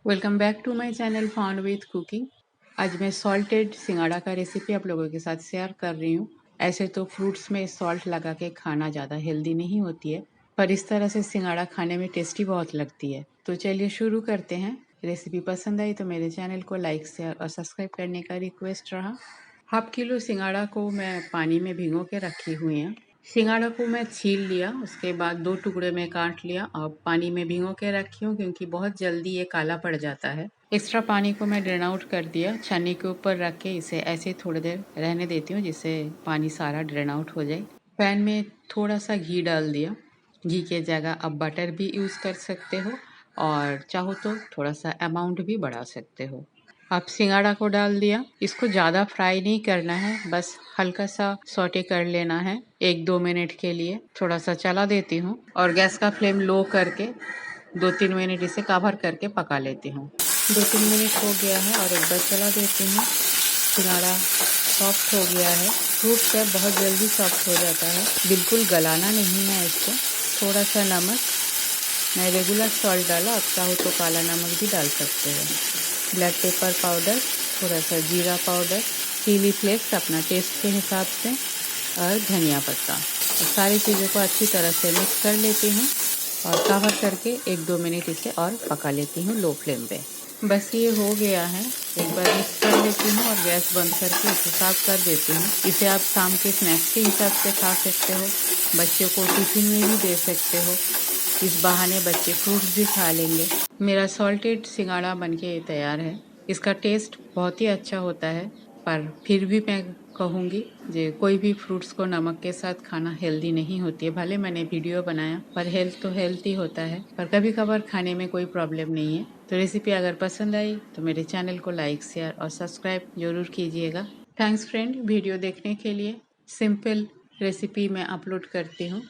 Welcome back to my channel found with cooking. आज मैं salted सिंगाड़ा का रेसिपी आप लोगों के साथ शेयर कर रही हूँ। ऐसे तो फ्रूट्स में सॉल्ट लगा के खाना ज़्यादा हेल्दी नहीं होती है, पर इस तरह से सिंगाड़ा खाने में टेस्टी बहुत लगती है। तो चलिए शुरू करते हैं। रेसिपी पसंद आई तो मेरे चैनल को लाइक शेयर और सब्सक्राइब करने का रिक्वेस्ट रहा। हाफ किलो सिंगाड़ा को मैं पानी में भिगो के रखी हुई है। सिंगाड़ा को मैं छील लिया, उसके बाद 2 टुकड़े में काट लिया और पानी में भिगो के रखी हूँ क्योंकि बहुत जल्दी ये काला पड़ जाता है। एक्स्ट्रा पानी को मैं ड्रेन आउट कर दिया। छन्नी के ऊपर रख के इसे ऐसे थोड़ी देर रहने देती हूँ जिससे पानी सारा ड्रेन आउट हो जाए। पैन में थोड़ा सा घी डाल दिया। घी के जगह आप बटर भी यूज़ कर सकते हो और चाहो तो थोड़ा सा अमाउंट भी बढ़ा सकते हो। अब सिंगाड़ा को डाल दिया। इसको ज़्यादा फ्राई नहीं करना है, बस हल्का सा सौटे कर लेना है 1-2 मिनट के लिए। थोड़ा सा चला देती हूँ और गैस का फ्लेम लो करके 2-3 मिनट इसे कवर करके पका लेती हूँ। 2-3 मिनट हो गया है और एक बार चला देती हूँ। सिंगाड़ा सॉफ्ट हो गया है। फ्रूट का बहुत जल्दी सॉफ्ट हो जाता है, बिल्कुल गलाना नहीं है इसको। थोड़ा सा नमक, मैं रेगुलर सॉल्ट डाला, आप चाहो तो काला नमक भी डाल सकते हो। ब्लैक पेपर पाउडर, थोड़ा सा जीरा पाउडर, चिली फ्लेक्स अपना टेस्ट के हिसाब से और धनिया पत्ता। सारी चीज़ों को अच्छी तरह से मिक्स कर लेती हूँ और कवर करके 1-2 मिनट इसे और पका लेती हूँ लो फ्लेम पे। बस ये हो गया है। एक बार मिक्स कर लेती हूँ और गैस बंद करके इसे साफ कर देती हूँ। इसे आप शाम के स्नैक्स के हिसाब से खा सकते हो, बच्चों को टिफिन में भी दे सकते हो। इस बहाने बच्चे फ्रूट्स भी खा लेंगे। मेरा सॉल्टेड सिंगाड़ा बनके तैयार है। इसका टेस्ट बहुत ही अच्छा होता है, पर फिर भी मैं कहूँगी जे कोई भी फ्रूट्स को नमक के साथ खाना हेल्दी नहीं होती है। भले मैंने वीडियो बनाया, पर हेल्थ तो हेल्थ ही होता है, पर कभी कभार खाने में कोई प्रॉब्लम नहीं है। तो रेसिपी अगर पसंद आई तो मेरे चैनल को लाइक शेयर और सब्सक्राइब जरूर कीजिएगा। थैंक्स फ्रेंड, वीडियो देखने के लिए। सिंपल रेसिपी मैं अपलोड करती हूँ।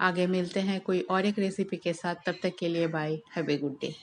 आगे मिलते हैं कोई और एक रेसिपी के साथ। तब तक के लिए bye, have a good day.